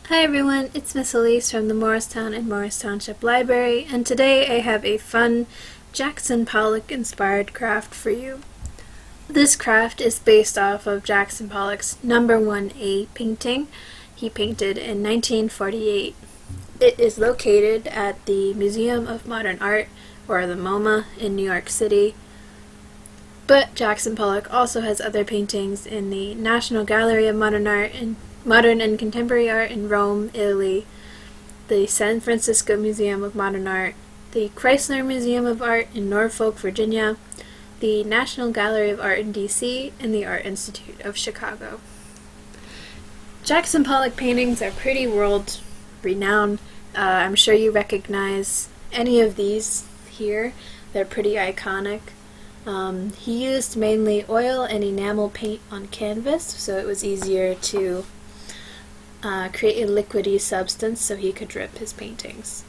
Hi everyone, it's Miss Elise from the Morristown and Morris Township Library, and today I have a fun Jackson Pollock inspired craft for you. This craft is based off of Jackson Pollock's number 1A painting he painted in 1948. It is located at the Museum of Modern Art, or the MoMA, in New York City. But Jackson Pollock also has other paintings in the National Gallery of Modern Art and Modern and Contemporary Art in Rome, Italy, the San Francisco Museum of Modern Art, the Chrysler Museum of Art in Norfolk, Virginia, the National Gallery of Art in D.C., and the Art Institute of Chicago. Jackson Pollock paintings are pretty world-renowned. I'm sure you recognize any of these here. They're pretty iconic. He used mainly oil and enamel paint on canvas, so it was easier to create a liquidy substance so he could drip his paintings.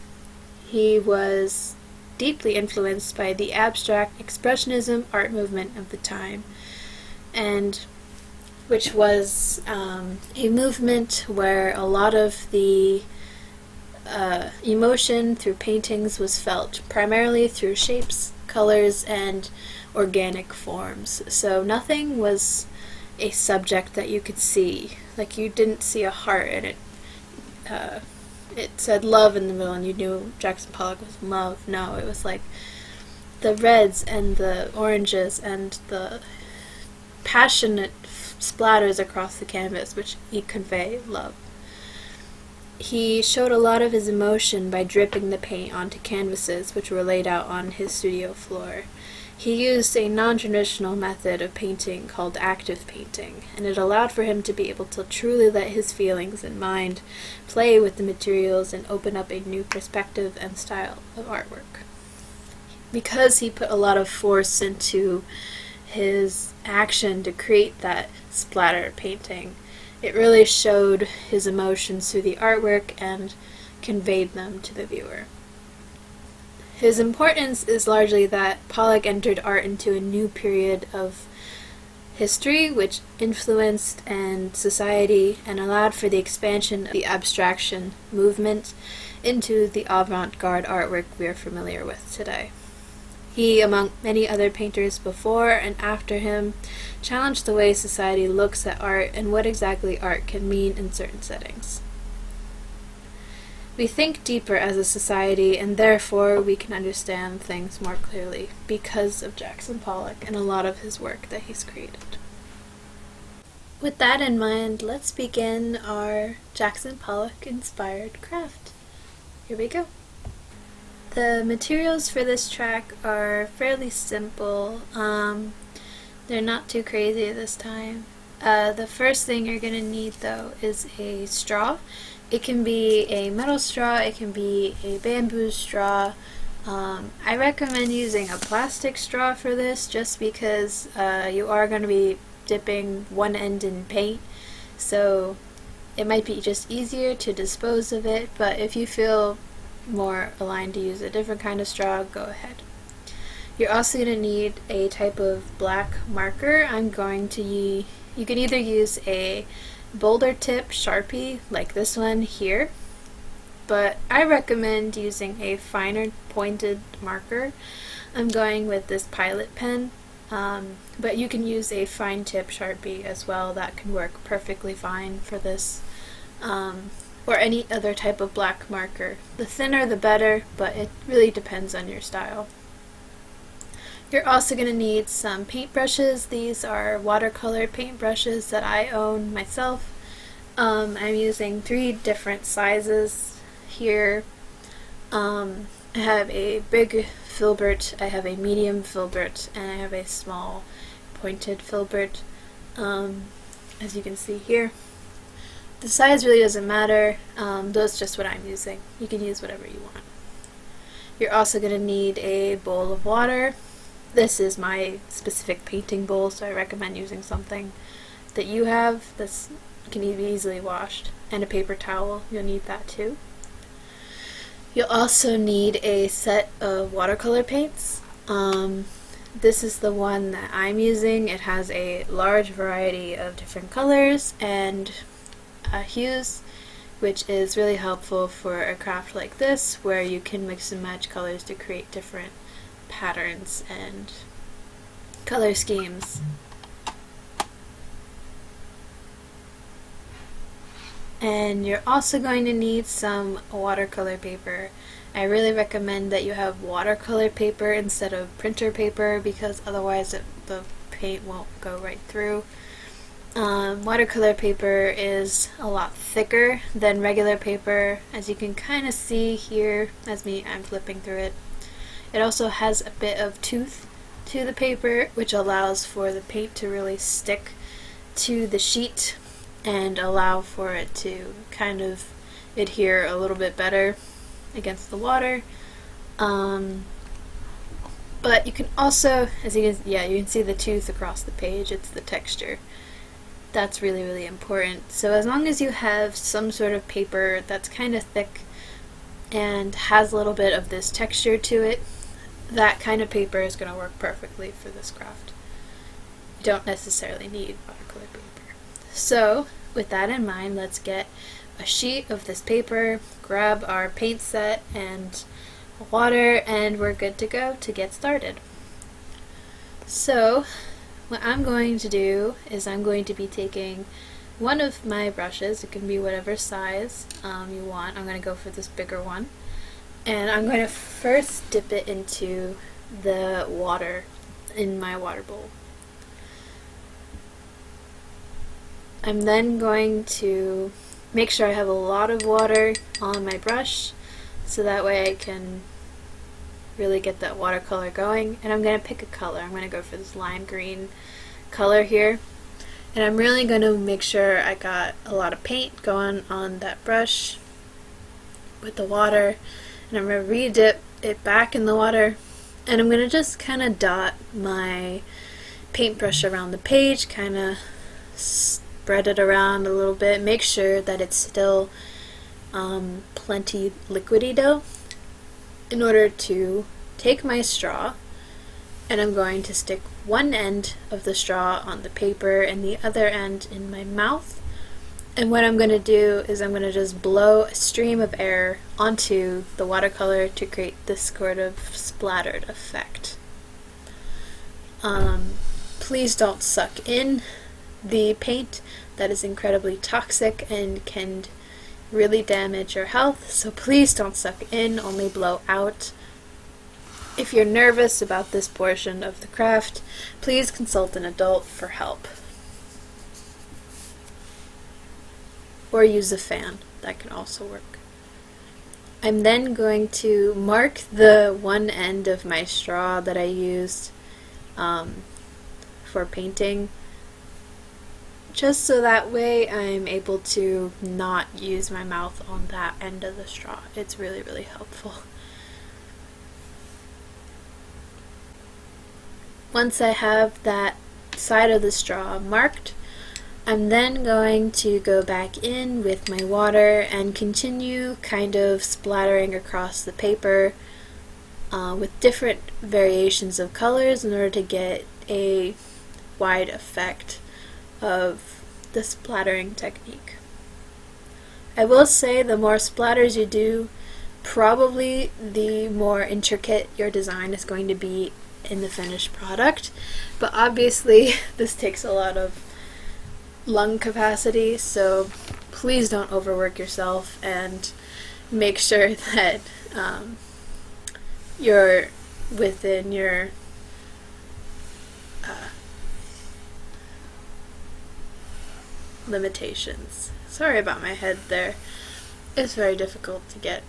He was deeply influenced by the abstract expressionism art movement of the time, and which was a movement where a lot of the emotion through paintings was felt primarily through shapes, colors, and organic forms. So nothing was a subject that you could see. Like, you didn't see a heart and it said love in the middle and you knew Jackson Pollock was in love. No, it was like the reds and the oranges and the passionate splatters across the canvas which convey love. He showed a lot of his emotion by dripping the paint onto canvases which were laid out on his studio floor. He used a non-traditional method of painting called active painting, and it allowed for him to be able to truly let his feelings and mind play with the materials and open up a new perspective and style of artwork. Because he put a lot of force into his action to create that splatter painting, it really showed his emotions through the artwork and conveyed them to the viewer. His importance is largely that Pollock entered art into a new period of history which influenced and society and allowed for the expansion of the abstraction movement into the avant-garde artwork we are familiar with today. He, among many other painters before and after him, challenged the way society looks at art and what exactly art can mean in certain settings. We think deeper as a society, and therefore we can understand things more clearly because of Jackson Pollock and a lot of his work that he's created. With that in mind, let's begin our Jackson Pollock inspired craft. Here we go. The materials for this track are fairly simple. They're not too crazy this time. The first thing you're going to need, though, is a straw. It can be a metal straw, it can be a bamboo straw. I recommend using a plastic straw for this just because you are going to be dipping one end in paint, so it might be just easier to dispose of it, but if you feel more aligned to use a different kind of straw, go ahead. You're also going to need a type of black marker. You can either use a boulder tip Sharpie like this one here, but I recommend using a finer pointed marker. I'm going with this Pilot pen, but you can use a fine tip Sharpie as well. That can work perfectly fine for this, or any other type of black marker. The thinner the better, but it really depends on your style. You're also going to need some paintbrushes. These are watercolor paintbrushes that I own myself. I'm using 3 different sizes here. I have a big filbert, I have a medium filbert, and I have a small pointed filbert, as you can see here. The size really doesn't matter. That's just what I'm using. You can use whatever you want. You're also going to need a bowl of water. This is my specific painting bowl, so I recommend using something that you have that can be easily washed. And a paper towel, you'll need that too. You'll also need a set of watercolor paints. This is the one that I'm using. It has a large variety of different colors and hues. which is really helpful for a craft like this where you can mix and match colors to create different patterns and color schemes. And you're also going to need some watercolor paper. I really recommend that you have watercolor paper instead of printer paper because otherwise the paint won't go right through. Watercolor paper is a lot thicker than regular paper, as you can kind of see here as I'm flipping through it. It also has a bit of tooth to the paper, which allows for the paint to really stick to the sheet and allow for it to kind of adhere a little bit better against the water. But you can also, you can see the tooth across the page. It's the texture. That's really, really important. So as long as you have some sort of paper that's kind of thick and has a little bit of this texture to it, that kind of paper is going to work perfectly for this craft. You don't necessarily need watercolor paper. So with that in mind, let's get a sheet of this paper, grab our paint set and water, and we're good to go to get started. So what I'm going to do is I'm going to be taking one of my brushes. It can be whatever size you want. I'm going to go for this bigger one. And I'm going to first dip it into the water in my water bowl. I'm then going to make sure I have a lot of water on my brush so that way I can really get that watercolor going. And I'm going to pick a color. I'm going to go for this lime green color here. And I'm really going to make sure I got a lot of paint going on that brush with the water. And I'm going to re-dip it back in the water. And I'm going to just kind of dot my paintbrush around the page, kind of spread it around a little bit. Make sure that it's still plenty liquidy though, in order to take my straw, and I'm going to stick one end of the straw on the paper and the other end in my mouth. And what I'm going to do is I'm going to just blow a stream of air onto the watercolor to create this sort of splattered effect. Please don't suck in the paint. That is incredibly toxic and can really damage your health, so please don't suck in, only blow out. If you're nervous about this portion of the craft, please consult an adult for help. Or use a fan, that can also work. I'm then going to mark the one end of my straw that I used for painting, just so that way I'm able to not use my mouth on that end of the straw. It's really, really helpful. Once I have that side of the straw marked, I'm then going to go back in with my water and continue kind of splattering across the paper with different variations of colors in order to get a wide effect of the splattering technique. I will say the more splatters you do, probably the more intricate your design is going to be in the finished product, but obviously this takes a lot of lung capacity, so please don't overwork yourself and make sure that you're within your limitations. Sorry about my head there. It's very difficult to get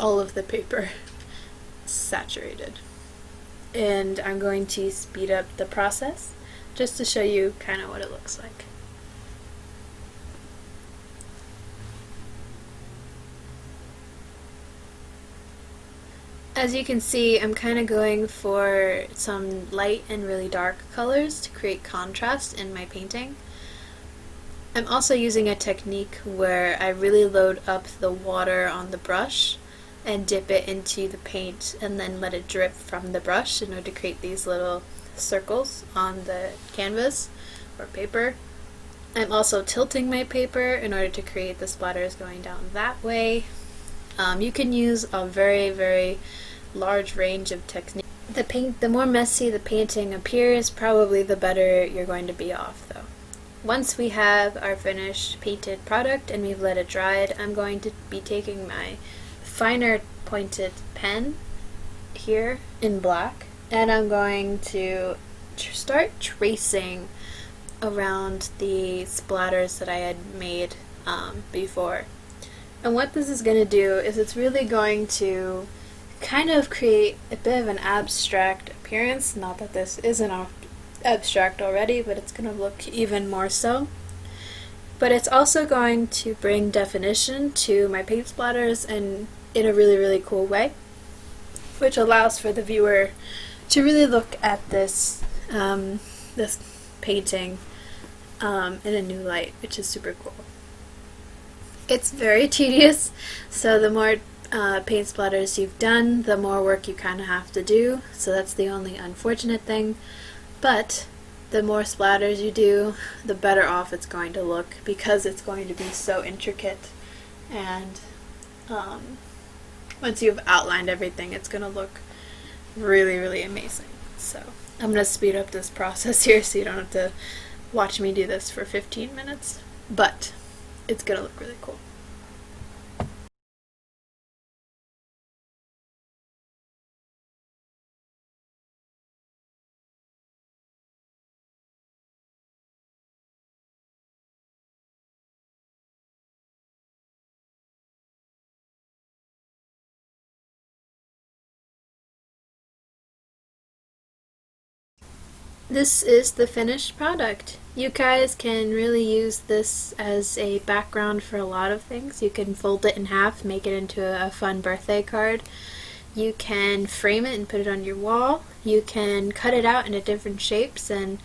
all of the paper saturated. And I'm going to speed up the process just to show you kind of what it looks like. As you can see, I'm kind of going for some light and really dark colors to create contrast in my painting. I'm also using a technique where I really load up the water on the brush and dip it into the paint and then let it drip from the brush in order to create these little circles on the canvas or paper. I'm also tilting my paper in order to create the splatters going down that way. You can use a very, very large range of techniques. The more messy the painting appears, probably the better you're going to be off though. Once we have our finished painted product and we've let it dry, I'm going to be taking my finer pointed pen here in black, and I'm going to start tracing around the splatters that I had made before. And what this is going to do is it's really going to kind of create a bit of an abstract appearance. Not that this isn't abstract already, but it's going to look even more so. But it's also going to bring definition to my paint splatters and in a really, really cool way, which allows for the viewer to really look at this this painting in a new light, which is super cool. It's very tedious, so the more paint splatters you've done, the more work you kind of have to do, so that's the only unfortunate thing. But the more splatters you do, the better off it's going to look, because it's going to be so intricate, and once you've outlined everything, it's going to look really, really amazing. So I'm going to speed up this process here so you don't have to watch me do this for 15 minutes, but it's going to look really cool. This is the finished product. You guys can really use this as a background for a lot of things. You can fold it in half, make it into a fun birthday card. You can frame it and put it on your wall. You can cut it out into different shapes and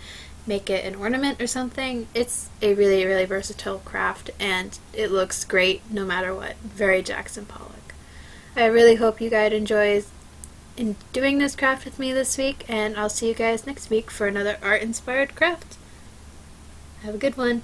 make it an ornament or something. It's a really, really versatile craft, and it looks great no matter what. Very Jackson Pollock. I really hope you guys enjoy in doing this craft with me this week, and I'll see you guys next week for another art-inspired craft. Have a good one.